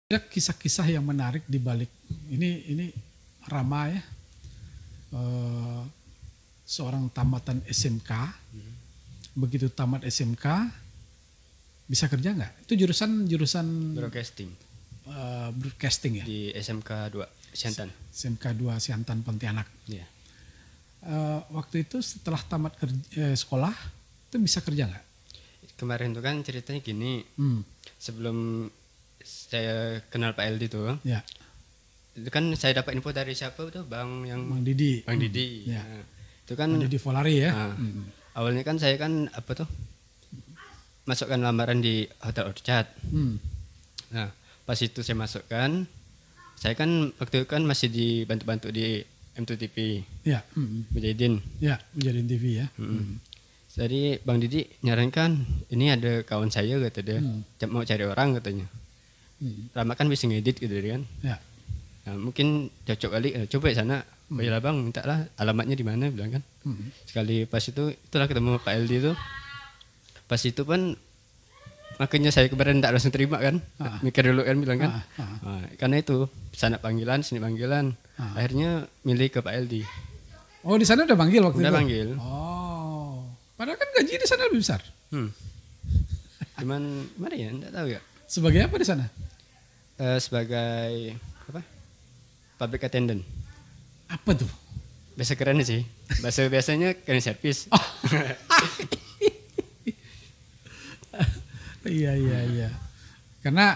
Ada kisah-kisah yang menarik di balik ini Rama ya, seorang tamatan SMK. Begitu tamat SMK bisa kerja nggak? Itu jurusan Broadcasting broadcasting ya? di SMK 2 Siantan. SMK 2 Siantan Pontianak. Iya. Waktu itu setelah tamat sekolah itu bisa kerja nggak? Kemarin tuh kan ceritanya gini, sebelum saya kenal Pak Eldi tuh, Ya. itu kan saya dapat info dari siapa tuh Bang Didi. Bang Didi. Ya. Nah, itu kan Bang Didi Volari ya. awalnya kan saya kan masukkan lamaran di Hotel Orchard. Nah, pas itu saya masukkan, saya kan waktu itu kan masih dibantu-bantu di M2 TV. Ya. Mujahidin. Ya, menjadi TV ya. Jadi Bang Didi nyarankan, ini ada kawan saya kata dia, mau cari orang katanya. Rama kan bisa ngedit gitu kan. Ya. Nah, mungkin cocok kali, coba sana. Baiklah Bang, mintalah alamatnya di mana bilang kan. Sekali pas itulah ketemu Pak Eldi itu. Pas itu pun makanya saya kemarin tidak langsung terima kan. Mikir dulu kan bilang kan. Nah, karena itu sana panggilan, sini panggilan. Akhirnya milih ke Pak Eldi. Oh, di sana udah panggil waktu itu? Udah panggil. Oh. Padahal kan gaji di sana lebih besar. Cuman mana ya, enggak tahu ya. Sebagai apa di sana? Sebagai apa? Public attendant. Apa tuh? Bahasa keren sih. Bahasa biasanya cleaning service. Iya. Karena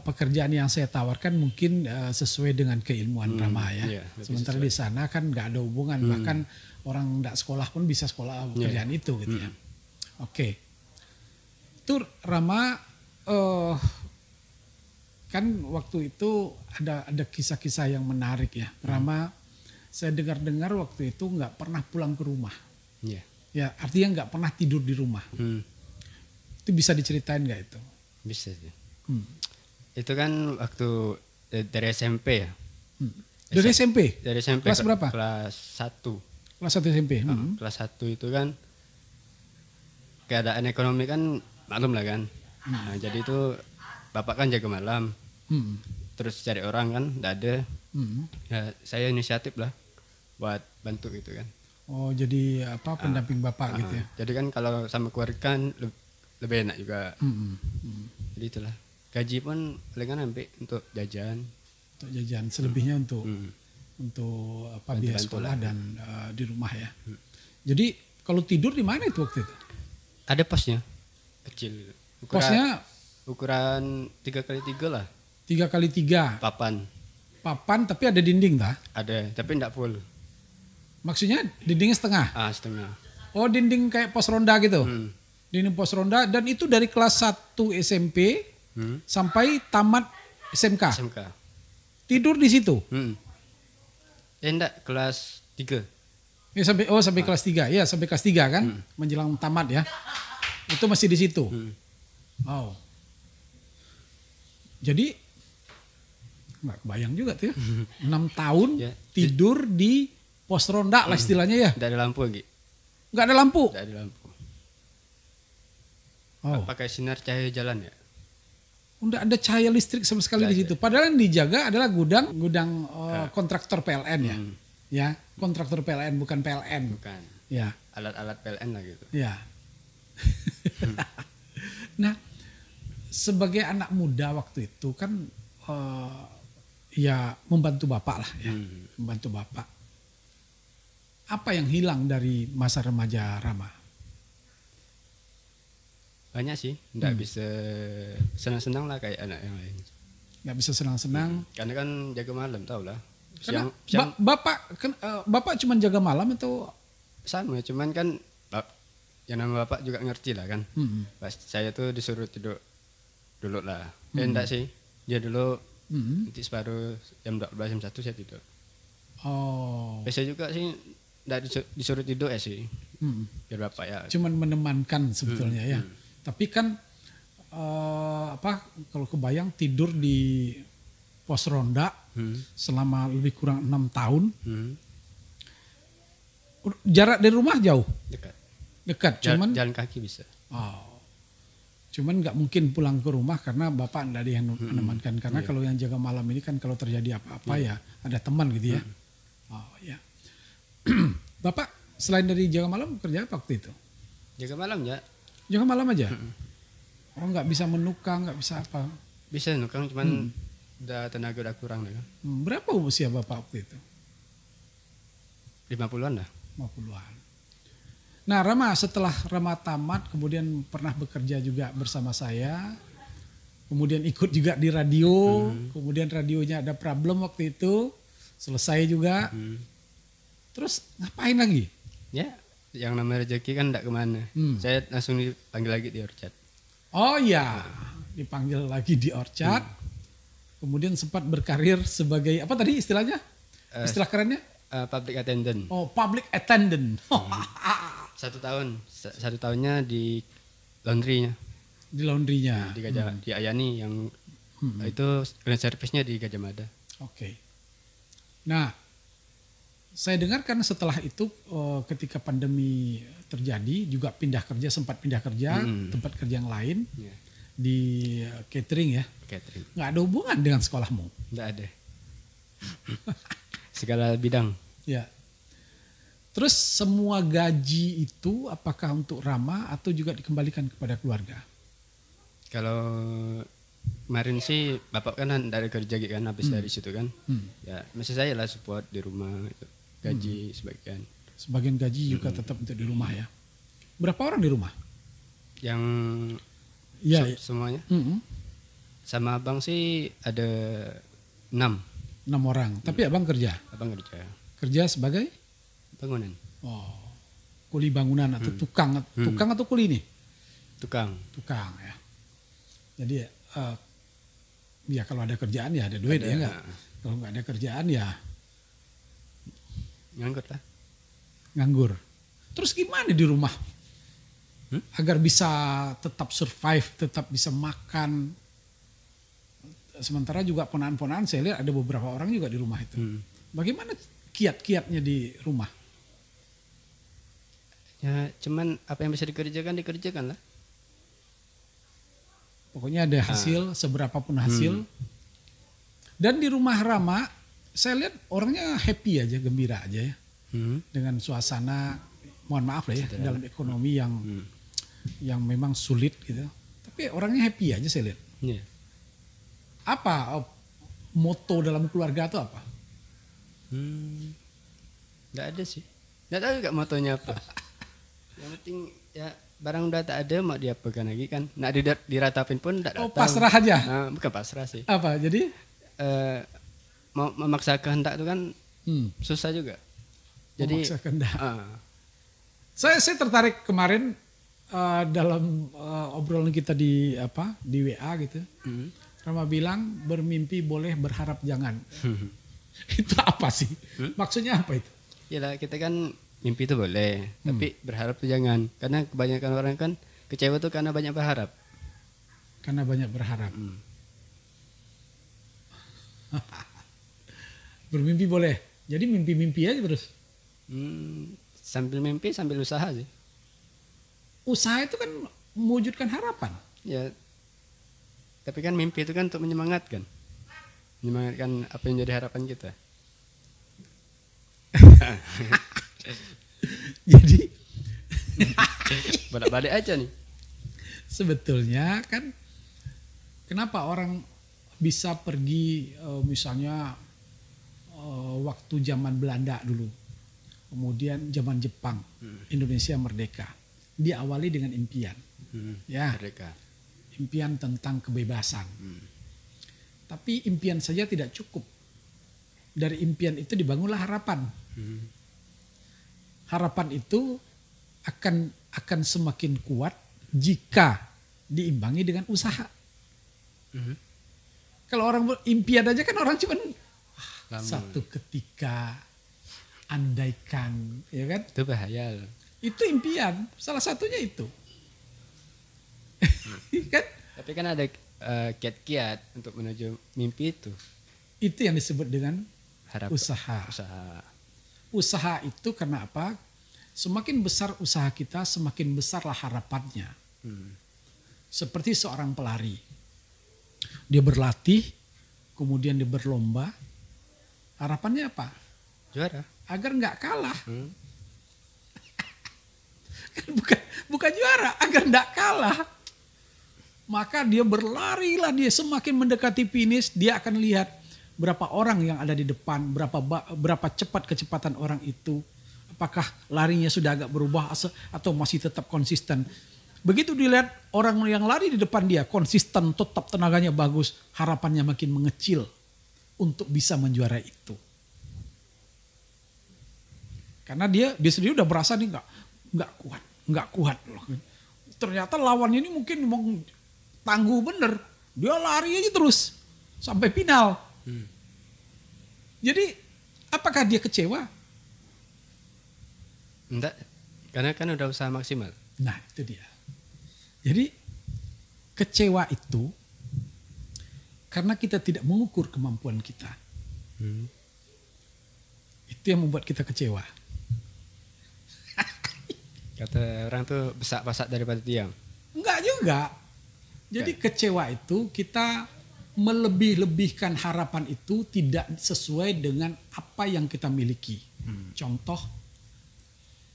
pekerjaan yang saya tawarkan mungkin sesuai dengan keilmuan Rama ya. Iya, Sementara di sana kan nggak ada hubungan, bahkan orang nggak sekolah pun bisa sekolah pekerjaan itu gitu ya. Oke. Itu Rama kan waktu itu ada kisah-kisah yang menarik ya. Rama, saya dengar-dengar waktu itu nggak pernah pulang ke rumah. Iya. Ya, artinya nggak pernah tidur di rumah. Itu bisa diceritain nggak itu? Bisa sih. Itu kan waktu dari SMP ya. Dari SMP? Dari SMP. Kelas berapa? Kelas 1. Kelas 1 SMP. Kelas 1 itu kan keadaan ekonomi kan maklum lah kan. Nah, jadi itu bapak kan jaga malam. Terus cari orang kan enggak ada. Ya, saya inisiatif lah buat bantu gitu kan. Oh, jadi pendamping bapak gitu ya. Jadi kan kalau sama keluarga kan lebih enak juga. Jadi itulah. Gaji pun palingan sampai untuk jajan. Untuk jajan, selebihnya untuk biaya Bantu-bantu sekolah lah. dan di rumah ya. Jadi kalau tidur di mana itu waktu itu? Ada posnya kecil. Posnya Ukuran 3x3 lah. 3x3. Papan tapi ada dinding tak? Ada, tapi enggak full. Maksudnya dindingnya setengah? Setengah. Oh, dinding kayak pos ronda gitu? Dinding pos ronda, dan itu dari kelas 1 SMP sampai tamat SMK? SMK. Tidur di situ? Enggak, kelas 3. Ya, sampai kelas 3. Ya, sampai kelas 3 kan? Menjelang tamat ya. Itu masih di situ. Wow. Jadi nggak kebayang juga tuh ya. 6 tahun Ya. tidur di pos ronda lah istilahnya ya. Enggak ada lampu lagi. Nggak ada lampu. Enggak ada lampu. Oh. Pakai sinar cahaya jalan ya. Nggak ada cahaya listrik sama sekali di situ. Padahal yang dijaga adalah gudang kontraktor PLN ya. Ya, kontraktor PLN bukan PLN. Bukan. Ya. Alat-alat PLN lah gitu. Ya. Nah, sebagai anak muda waktu itu kan ya membantu bapak lah ya. Membantu bapak. Apa yang hilang dari masa remaja Rama? Banyak sih, enggak bisa senang-senang lah kayak anak yang lain. Nggak bisa senang-senang. Karena kan jaga malam tau lah. Karena Siang bapak cuma jaga malam atau? sama, cuman kan yang nama bapak juga ngerti lah kan. Pas saya tuh disuruh tidur dulu lah. Enggak sih, dia dulu nanti separuh jam 12 jam 1 saya tidur. Oh. Biasa juga sih enggak disuruh tidur ya sih. Biar bapak ya. Cuman menemankan sebetulnya ya. Tapi kan kalau kebayang tidur di pos ronda selama lebih kurang 6 tahun. Jarak dari rumah jauh? Dekat. Dekat, cuman Jalan kaki bisa. oh. Cuman nggak mungkin pulang ke rumah karena bapak nggak ada yang menemankan. Karena kalau yang jaga malam ini kan kalau terjadi apa-apa ya ada teman gitu ya. Oh ya. Bapak selain dari jaga malam kerja apa waktu itu? Jaga malam ya. Jaga malam aja? Oh nggak bisa menukang, nggak bisa apa? Bisa nukang cuman udah tenaga udah kurang kan. Berapa usia bapak waktu itu? 50-an lah. 50-an. Nah Rama, setelah Rama tamat kemudian pernah bekerja juga bersama saya. Kemudian ikut juga di radio. Kemudian radionya ada problem waktu itu. Selesai juga. Terus ngapain lagi? Ya, yang namanya rezeki kan enggak kemana. Saya langsung dipanggil lagi di Orchard. Oh iya, dipanggil lagi di Orchard. Kemudian sempat berkarir sebagai, apa tadi istilahnya? Istilah kerennya? Public attendant. Oh, public attendant. 1 tahun. 1 tahunnya di laundry-nya. Di laundry-nya. Di Ayani yang itu grand service-nya di Gajah Mada. Oke. Nah, saya dengar kan setelah itu ketika pandemi terjadi juga sempat pindah kerja, tempat kerja yang lain di catering ya. Catering. Nggak ada hubungan dengan sekolahmu? Nggak ada. Segala bidang. Ya. Terus semua gaji itu apakah untuk Rama atau juga dikembalikan kepada keluarga? Kalau kemarin sih bapak kan dari kerja gitu kan habis dari situ kan. Ya masih saya lah support di rumah itu. Gaji sebagian. Sebagian gaji juga tetap untuk di rumah ya. Berapa orang di rumah? Yang semuanya? Sama abang sih ada 6. 6 orang. Tapi abang kerja? Abang kerja. Kerja sebagai? Bangunan. Oh, kuli bangunan atau tukang. Tukang atau kuli nih? Tukang. Tukang ya. Jadi ya kalau ada kerjaan ya ada duit ya enggak? Kalau nggak ada kerjaan ya nganggur lah. Nganggur. Terus gimana di rumah? Agar bisa tetap survive, tetap bisa makan. Sementara juga ponaan-ponaan saya lihat ada beberapa orang juga di rumah itu. Bagaimana kiat-kiatnya di rumah? Ya cuman apa yang bisa dikerjakan lah. Pokoknya ada hasil, seberapapun hasil. Dan di rumah Rama, saya lihat orangnya happy aja, gembira aja ya. Dengan suasana, mohon maaf lah ya, dalam ekonomi yang memang sulit gitu. Tapi orangnya happy aja saya lihat. Yeah. Apa moto dalam keluarga itu apa? Nggak ada sih. Nggak tahu juga motonya apa. Yang penting ya barang udah tak ada mau diapakan lagi kan. Nggak diratapin pun nggak tahu. Pasrah aja? Nah, bukan pasrah sih. Apa jadi? Mau memaksa kehendak itu kan susah juga. Jadi memaksa kehendak. Saya tertarik kemarin dalam obrolan kita di WA gitu. Rama bilang bermimpi boleh, berharap jangan. Itu apa sih? Maksudnya apa itu? Yalah kita kan mimpi itu boleh, tapi berharap itu jangan. Karena kebanyakan orang kan kecewa tuh karena banyak berharap. Karena banyak berharap. Bermimpi boleh. Jadi mimpi-mimpi aja terus. Sambil mimpi sambil usaha sih. Usaha itu kan mewujudkan harapan. Ya. Tapi kan mimpi itu kan untuk menyemangatkan. Menyemangatkan apa yang jadi harapan kita. Jadi balik aja nih. Sebetulnya kan kenapa orang bisa pergi misalnya waktu zaman Belanda dulu. Kemudian zaman Jepang, Indonesia merdeka. Diawali dengan impian. Ya. Merdeka. Impian tentang kebebasan. Tapi impian saja tidak cukup. Dari impian itu dibangunlah harapan. Harapan itu akan semakin kuat jika diimbangi dengan usaha. Kalau orang impian aja kan orang cuma satu ketika, andaikan, ya kan? Itu bahaya loh. Itu impian, salah satunya itu. Kan? Tapi kan ada kiat-kiat untuk menuju mimpi itu. Itu yang disebut dengan usaha. Usaha itu karena apa? Semakin besar usaha kita, semakin besarlah harapannya. seperti seorang pelari. Dia berlatih, kemudian dia berlomba. Harapannya apa? Juara. Agar nggak kalah. bukan juara, agar nggak kalah. Maka dia berlarilah, dia semakin mendekati finish, dia akan lihat berapa orang yang ada di depan, berapa cepat kecepatan orang itu. Apakah larinya sudah agak berubah atau masih tetap konsisten. Begitu dilihat orang yang lari di depan dia konsisten, tetap tenaganya bagus, harapannya makin mengecil untuk bisa menjuarai itu. Karena dia sendiri udah berasa nih nggak kuat. Ternyata lawannya ini mungkin tangguh bener, dia lari aja terus sampai final. Jadi apakah dia kecewa? Enggak, karena kan udah usaha maksimal. Nah itu dia. Jadi kecewa itu karena kita tidak mengukur kemampuan kita. Itu yang membuat kita kecewa. Kata orang tuh besak pasak daripada tiang. Enggak juga. Jadi kecewa itu kita melebih-lebihkan harapan itu tidak sesuai dengan apa yang kita miliki. Contoh,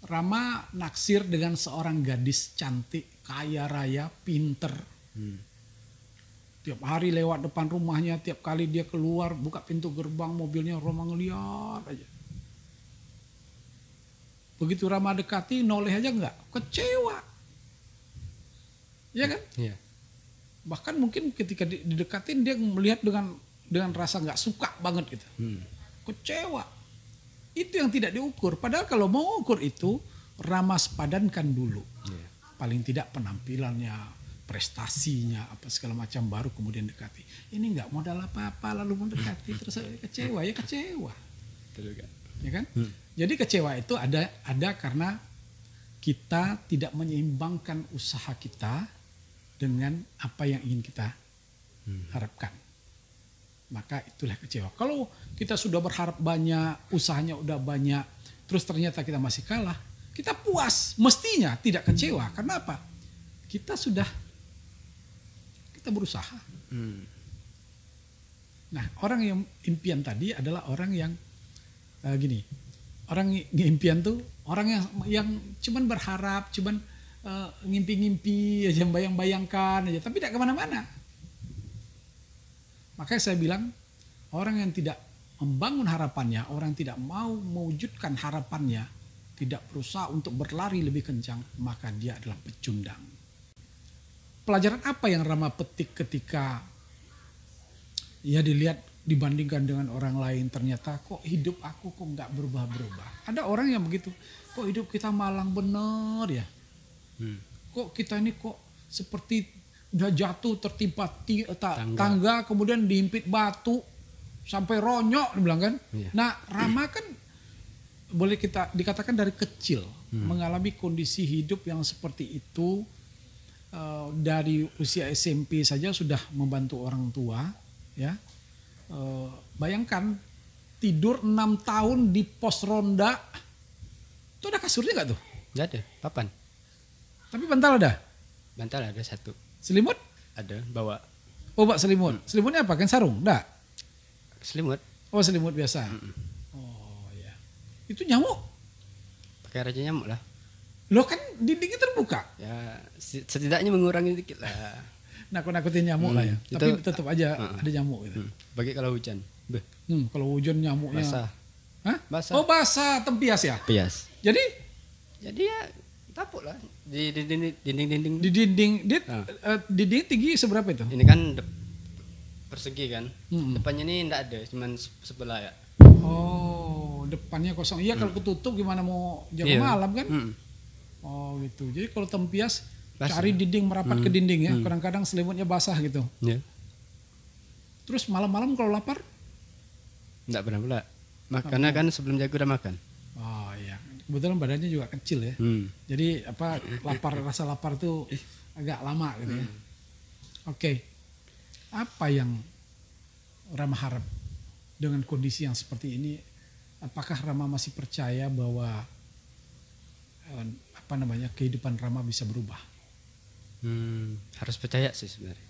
Rama naksir dengan seorang gadis cantik, kaya raya, pinter. Tiap hari lewat depan rumahnya, tiap kali dia keluar, buka pintu gerbang mobilnya, Rama ngeliat aja. Begitu Rama dekati, noleh aja enggak, kecewa. Iya kan? Iya. Bahkan mungkin ketika didekatin dia melihat dengan rasa nggak suka banget gitu. Kecewa. Itu yang tidak diukur. Padahal kalau mau ukur itu, Rama sepadankan dulu. Paling tidak penampilannya, prestasinya, apa segala macam, baru kemudian dekati. Ini nggak modal apa-apa lalu mau dekati terus kecewa, ya kecewa. Ya kan? Jadi kecewa itu ada karena kita tidak menyeimbangkan usaha kita dengan apa yang ingin kita harapkan. Maka itulah kecewa. Kalau kita sudah berharap banyak, usahanya udah banyak, terus ternyata kita masih kalah, kita puas. Mestinya tidak kecewa. Karena apa? Kita berusaha. Nah, orang yang impian tadi adalah orang yang gini. Orang impian tuh orang yang cuman berharap, cuman ngimpi-ngimpi aja, bayang-bayangkan aja, tapi tidak kemana-mana. Makanya saya bilang orang yang tidak membangun harapannya, orang yang tidak mau mewujudkan harapannya, tidak berusaha untuk berlari lebih kencang, maka dia adalah pecundang. Pelajaran apa yang Rama petik ketika ya dilihat dibandingkan dengan orang lain, ternyata kok hidup aku kok nggak berubah-berubah. Ada orang yang begitu, kok hidup kita malang bener ya. Kok kita ini kok seperti udah jatuh tertimpa tangga kemudian dihimpit batu sampai ronyok dibilang kan. Nah Rama kan boleh kita dikatakan dari kecil mengalami kondisi hidup yang seperti itu, dari usia SMP saja sudah membantu orang tua ya. Bayangkan tidur 6 tahun di pos ronda, itu ada kasurnya gak tuh? Gak ada, papan. Tapi bantal ada? Bantal ada satu. Selimut? Ada, bawa. Oh bak selimut. Selimutnya apa? Kan sarung? Enggak? Selimut. Oh selimut biasa. Oh ya. Itu nyamuk? Pakai raja nyamuk lah. Loh kan dindingnya terbuka? Ya setidaknya mengurangi dikit lah. Nakut-nakutin nyamuk lah ya. Tapi tetap aja ada nyamuk gitu. Bagi kalau hujan. Kalau hujan nyamuknya. Basah. Hah? Basah. Oh basah, tempias ya? Pias. Jadi ya tapuk lah di dinding. Di dinding tinggi seberapa itu? Ini kan persegi kan. Depannya ini enggak ada, cuman sebelah ya. Oh, depannya kosong. Iya kalau ketutup gimana mau jaga malam kan? Oh gitu. Jadi kalau tempias basah. Cari dinding merapat ke dinding ya. Kadang-kadang selimutnya basah gitu. Yeah. Terus malam-malam kalau lapar? Enggak pernah pula. Karena kan sebelum jaga udah makan. Oh iya. Kebetulan badannya juga kecil ya. Jadi rasa lapar itu agak lama gitu ya. Oke. Apa yang Rama harap dengan kondisi yang seperti ini? Apakah Rama masih percaya bahwa kehidupan Rama bisa berubah? Harus percaya sih sebenarnya.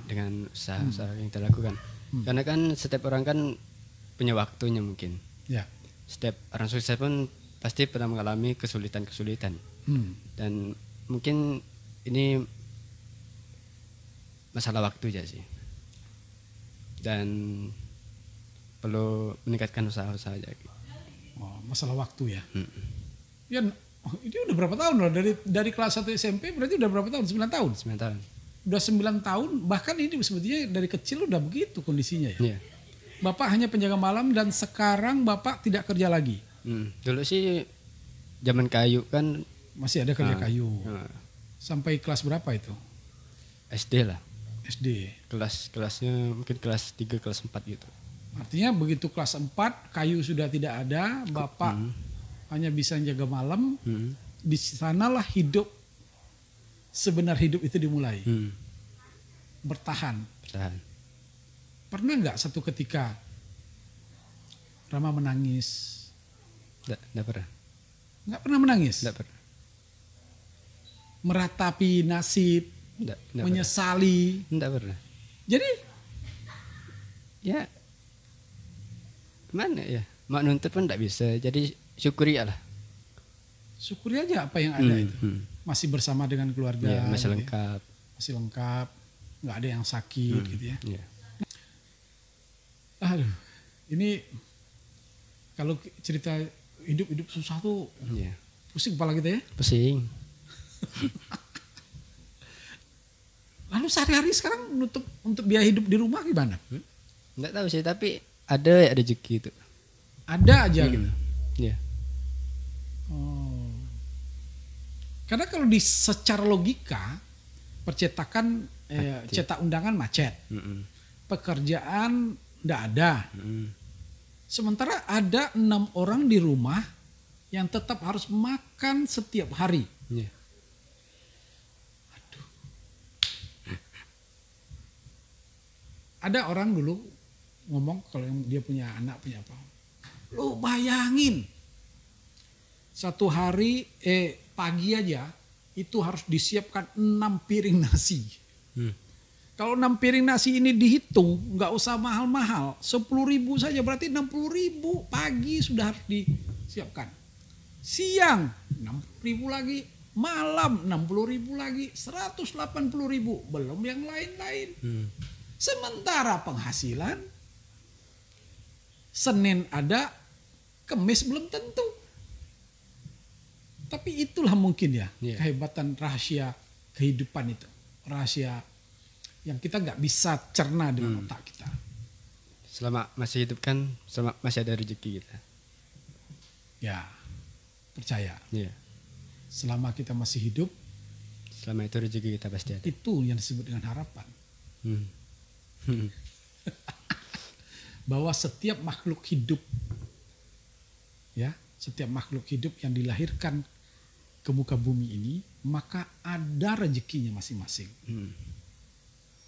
Dengan usaha yang kita lakukan. Karena kan setiap orang kan punya waktunya mungkin. Ya. Setiap orang sukses pun pasti pernah mengalami kesulitan-kesulitan. Dan mungkin ini masalah waktu aja sih. Dan perlu meningkatkan usaha-usaha aja. Oh, masalah waktu ya. Ya, ini udah berapa tahun loh dari kelas 1 SMP berarti udah berapa tahun? 9 tahun. 9 tahun. Udah 9 tahun, bahkan ini sebetulnya dari kecil udah begitu kondisinya ya. Iya. Bapak hanya penjaga malam dan sekarang Bapak tidak kerja lagi. Dulu sih zaman kayu kan Masih ada kerja kayu. Nah, Sampai kelas berapa itu? SD lah. SD. Kelasnya mungkin kelas 3, kelas 4 gitu. Artinya begitu kelas 4 kayu sudah tidak ada, Bapak hanya bisa jaga malam. Di sanalah sebenar hidup itu dimulai. Bertahan. Pernah nggak satu ketika Rama menangis? Nggak pernah. Nggak pernah menangis? Nggak pernah. Meratapi nasib, Nggak menyesali. Nggak pernah. Jadi Ya gimana ya? Mak nuntut pun nggak bisa. Jadi syukuri lah. syukuri aja apa yang ada itu. Masih bersama dengan keluarga. Ya, masih gitu lengkap. Masih lengkap. Nggak ada yang sakit gitu ya. Ya. Aduh, ini kalau cerita hidup susah tuh pusing kepala kita ya. Pusing. Lalu sehari-hari sekarang untuk biaya hidup di rumah gimana? Nggak tahu sih, tapi ada ya rezeki itu. Ada aja gitu. Iya. Oh. Karena kalau secara logika percetakan cetak undangan macet. Pekerjaan enggak ada. Sementara ada 6 orang di rumah yang tetap harus makan setiap hari. Iya. Aduh. Ada orang dulu ngomong kalau dia punya anak punya apa. Lu bayangin satu hari pagi aja itu harus disiapkan 6 piring nasi. Kalau 6 piring nasi ini dihitung nggak usah mahal-mahal, 10.000 saja berarti 60.000 pagi sudah harus disiapkan. Siang 60.000 lagi, malam 60.000 lagi, 180.000 belum yang lain-lain. Sementara penghasilan Senin ada, Kemis belum tentu. Tapi itulah mungkin ya kehebatan rahasia kehidupan itu. Rahasia yang kita nggak bisa cerna dengan otak kita. Selama masih hidup kan, selama masih ada rezeki kita. Ya, percaya. Iya. Selama kita masih hidup, selama itu rezeki kita pasti ada. Itu yang disebut dengan harapan. Bahwa setiap makhluk hidup, ya, setiap makhluk hidup yang dilahirkan ke muka bumi ini, maka ada rezekinya masing-masing.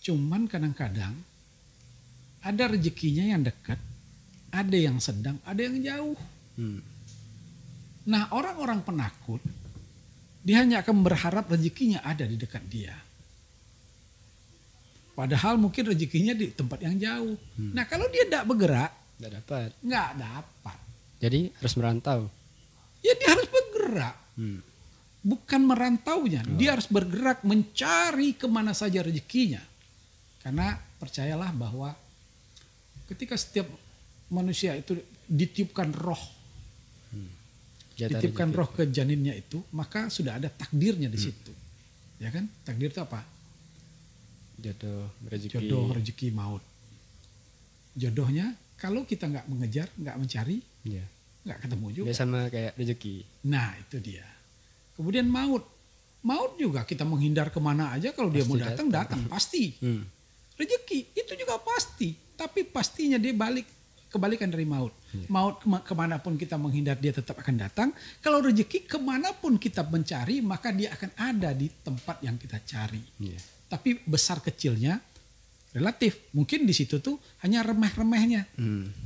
Cuman kadang-kadang ada rezekinya yang dekat, ada yang sedang, ada yang jauh. Nah, orang-orang penakut, dia hanya akan berharap rezekinya ada di dekat dia. Padahal mungkin rezekinya di tempat yang jauh. Nah, kalau dia tidak bergerak, nggak dapat. Jadi harus merantau. Ya dia harus bergerak. Bukan merantaunya, dia harus bergerak mencari kemana saja rezekinya. Karena percayalah bahwa ketika setiap manusia itu ditiupkan roh, dititipkan roh ke janinnya itu, maka sudah ada takdirnya di situ. Ya kan? Takdir itu apa? Jodoh, rezeki, maut. Jodohnya kalau kita nggak mengejar, nggak mencari, nggak ketemu juga. Ya sama kayak rezeki. Nah itu dia. Kemudian maut. Maut juga kita menghindar kemana aja, kalau dia mau datang pasti. Rezeki itu juga pasti, tapi pastinya dia kebalikan dari maut. Maut kemanapun kita menghindar dia tetap akan datang. Kalau rezeki kemanapun kita mencari maka dia akan ada di tempat yang kita cari. Tapi besar kecilnya relatif. Mungkin di situ tuh hanya remeh-remehnya.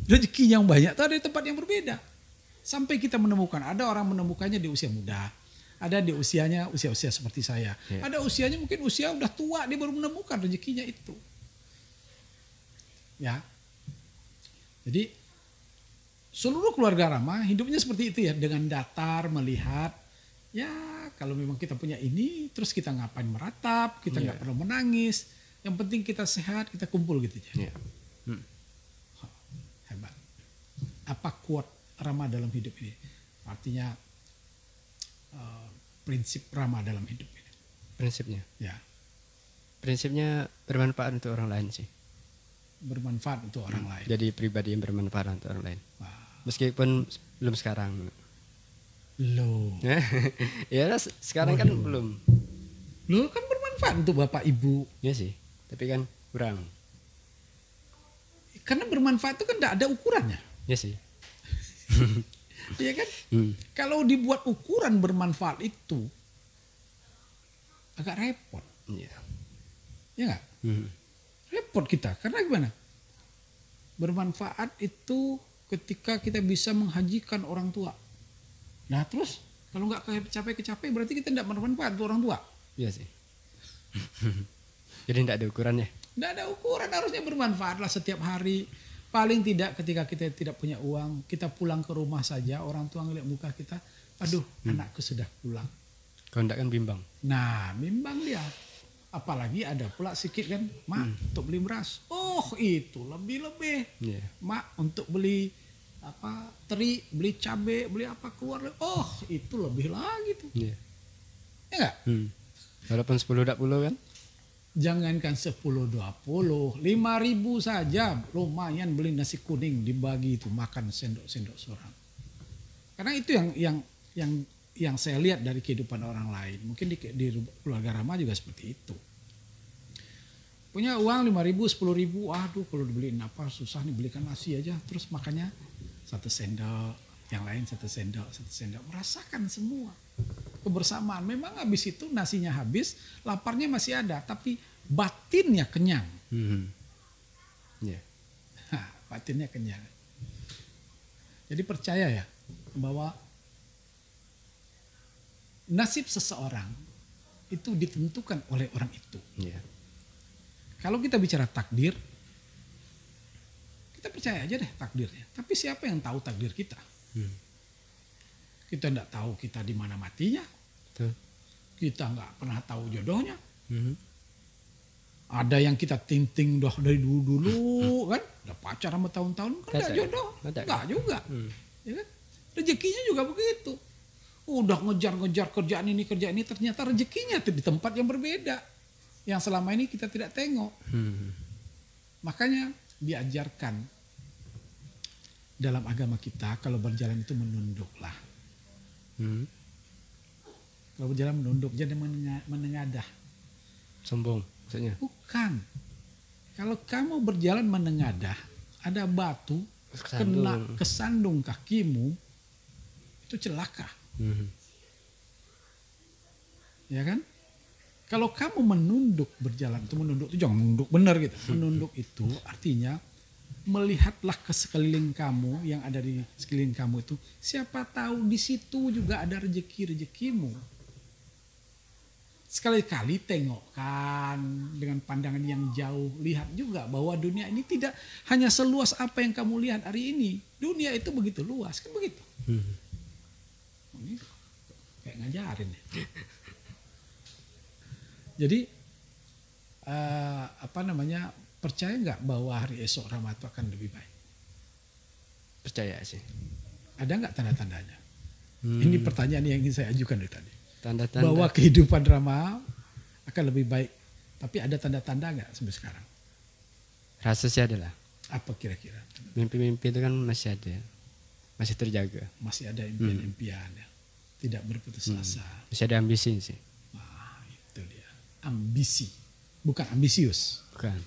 Rezeki yang banyak tuh ada di tempat yang berbeda. Sampai kita menemukan, ada orang menemukannya di usia muda. Ada di usianya usia-usia seperti saya. Ya. Ada usianya mungkin usia udah tua dia baru menemukan rezekinya itu. Ya. Jadi seluruh keluarga Rama hidupnya seperti itu ya, dengan datar melihat ya kalau memang kita punya ini terus kita ngapain meratap, kita nggak perlu menangis. Yang penting kita sehat, kita kumpul gitu aja. Ya. Hebat. Apa kuat Rama dalam hidup ini? Artinya prinsip Rama dalam hidup ini. Prinsipnya. Ya. Prinsipnya bermanfaat untuk orang lain sih. Bermanfaat untuk orang lain. Jadi pribadi yang bermanfaat untuk orang lain. Wah. Meskipun belum sekarang. Loh. Ya sekarang kan belum. Loh kan bermanfaat untuk bapak ibu. Ya sih. Tapi kan kurang. Karena bermanfaat itu kan tidak ada ukurannya. Ya sih. Iya kan? Kalau dibuat ukuran bermanfaat itu agak repot. Iya. Ya nggak? Repot kita. Karena gimana? Bermanfaat itu ketika kita bisa menghajikan orang tua. Nah terus kalau nggak capek-capek berarti kita tidak bermanfaat untuk orang tua. Iya sih. Jadi tidak ada ukurannya. Tidak ada ukuran, harusnya bermanfaat lah setiap hari. Paling tidak ketika kita tidak punya uang, kita pulang ke rumah saja, orang tua ngeliat muka kita, aduh anakku sudah pulang. Kalau tidak kan bimbang. Nah bimbang dia. Apalagi ada pula sikit kan, mak untuk beli beras. Oh itu lebih-lebih. Yeah. Mak untuk beli teri, beli cabai, beli apa keluar. Oh itu lebih lagi tuh. Yeah. Ya enggak? Walaupun 10-20 kan? Jangankan 10-20, 5.000 saja lumayan beli nasi kuning dibagi itu makan sendok-sendok seorang. Karena itu yang saya lihat dari kehidupan orang lain. Mungkin di keluarga Rama juga seperti itu. Punya uang 5.000, 10.000, aduh kalau dibeliin apa susah nih, belikan nasi aja. Terus makannya 1 sendok, yang lain 1 sendok, 1 sendok. Merasakan semua kebersamaan. Memang habis itu nasinya habis, laparnya masih ada, tapi batinnya kenyang. Yeah. Batinnya kenyang. Jadi percaya ya bahwa nasib seseorang itu ditentukan oleh orang itu. Yeah. Kalau kita bicara takdir, kita percaya aja deh takdirnya. Tapi siapa yang tahu takdir kita? Kita tidak tahu kita di mana matinya. Betul. Kita nggak pernah tahu jodohnya. Ada yang kita ting-ting udah dari dulu kan, udah pacaran bertahun-tahun kan nggak jodoh, nggak juga. Ya kan? Rezekinya juga begitu. Udah ngejar-ngejar kerjaan ini ternyata rezekinya tuh di tempat yang berbeda, yang selama ini kita tidak tengok. Makanya diajarkan dalam agama kita kalau berjalan itu menunduklah. Kalau berjalan menunduk, jangan menengadah. Sombong maksudnya? Bukan. Kalau kamu berjalan menengadah, ada batu kena kesandung kakimu, itu celaka. Ya kan? Kalau kamu menunduk berjalan, itu jangan menunduk benar gitu. Menunduk itu artinya melihatlah ke sekeliling kamu, yang ada di sekeliling kamu itu, siapa tahu di situ juga ada rezekimu. Sekali-kali tengokkan dengan pandangan yang jauh, lihat juga bahwa dunia ini tidak hanya seluas apa yang kamu lihat hari ini. Dunia itu begitu luas, kan begitu. Ini kayak ngajarin ya. Jadi percaya nggak bahwa hari esok Rama itu akan lebih baik? Percaya sih. Ada nggak tanda-tandanya? Ini pertanyaan yang ingin saya ajukan dari tadi. Tanda-tanda. Bahwa kehidupan Rama akan lebih baik. Tapi ada tanda-tanda nggak sampai sekarang? Rasa sih ada lah. Apa kira-kira? Mimpi-mimpi itu kan masih ada. Masih terjaga. Masih ada impian-impian ya. Tidak berputus asa. Masih ada ambisi sih. Wah itu dia. Ambisi. Bukan ambisius. Bukan.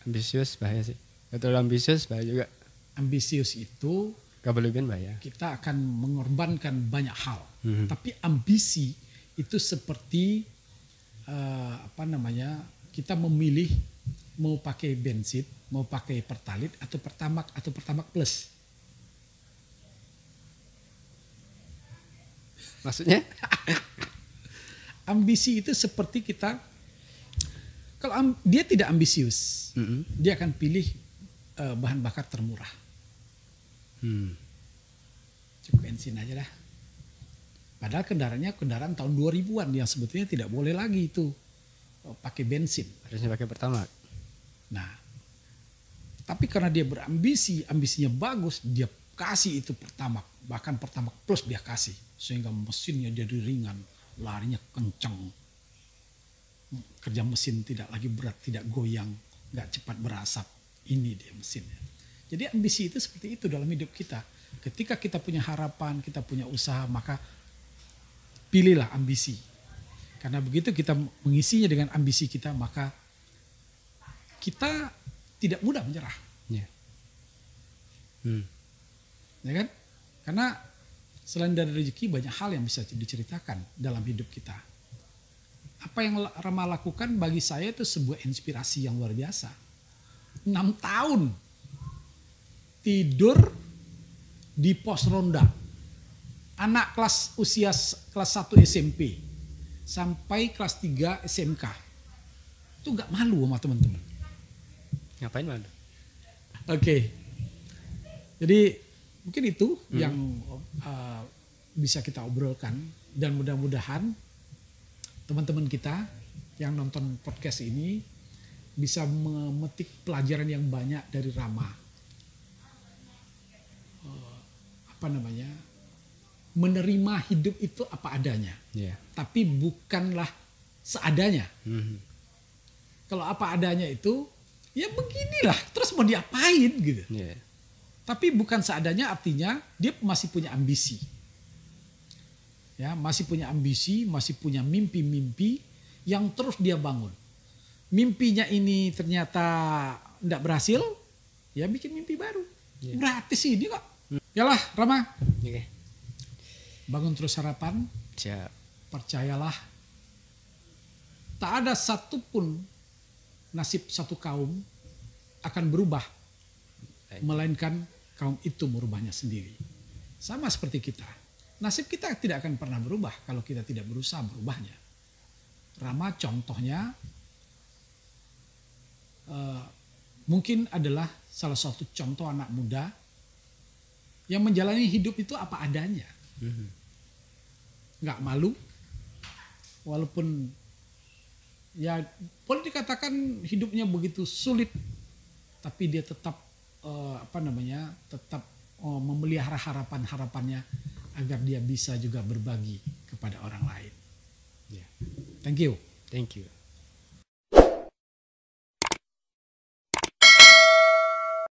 Ambisius bahaya sih. Kalau ambisius bahaya juga. Ambisius itu Gak berlebihan bahaya. kita akan mengorbankan banyak hal. Tapi ambisi itu seperti kita memilih mau pakai bensin, mau pakai pertalit atau pertamak plus. Maksudnya? ambisi itu seperti kita, kalau dia tidak ambisius, dia akan pilih bahan bakar termurah. Cukup bensin aja dah. Padahal kendaraan tahun 2000-an yang sebetulnya tidak boleh lagi itu pakai bensin. Harusnya pakai Pertamax. Nah, tapi karena dia berambisi, ambisinya bagus, dia kasih itu Pertamax, bahkan Pertamax Plus dia kasih, sehingga mesinnya jadi ringan, larinya kencang, kerja mesin tidak lagi berat, tidak goyang, nggak cepat berasap. Ini dia mesinnya. Jadi ambisi itu seperti itu dalam hidup kita. Ketika kita punya harapan, kita punya usaha, maka pilihlah ambisi. Karena begitu kita mengisinya dengan ambisi kita, maka kita tidak mudah menyerah. Ya kan? Karena selain dari rezeki banyak hal yang bisa diceritakan dalam hidup kita. Apa yang Rama lakukan bagi saya itu sebuah inspirasi yang luar biasa. 6 tahun tidur di pos ronda. Anak kelas 1 SMP sampai kelas 3 SMK. Itu gak malu sama teman-teman. Ngapain malu? Oke. Jadi mungkin itu yang bisa kita obrolkan. Dan mudah-mudahan teman-teman kita yang nonton podcast ini bisa memetik pelajaran yang banyak dari Rama. Menerima hidup itu apa adanya. Tapi bukanlah seadanya. Kalau apa adanya itu, ya beginilah, terus mau diapain gitu. Tapi bukan seadanya artinya dia masih punya ambisi. Ya, masih punya ambisi, masih punya mimpi-mimpi yang terus dia bangun. Mimpinya ini ternyata tidak berhasil, ya bikin mimpi baru. Gratis ini kok. Yalah Rama. Bangun terus harapan. Siap. Percayalah. Tak ada satupun nasib satu kaum akan berubah. Melainkan kaum itu merubahnya sendiri. Sama seperti kita. Nasib kita tidak akan pernah berubah kalau kita tidak berusaha merubahnya. Rama contohnya mungkin adalah salah satu contoh anak muda yang menjalani hidup itu apa adanya. Nggak malu, walaupun ya boleh dikatakan hidupnya begitu sulit, tapi dia tetap tetap memelihara harapannya agar dia bisa juga berbagi kepada orang lain. Thank you. Thank you.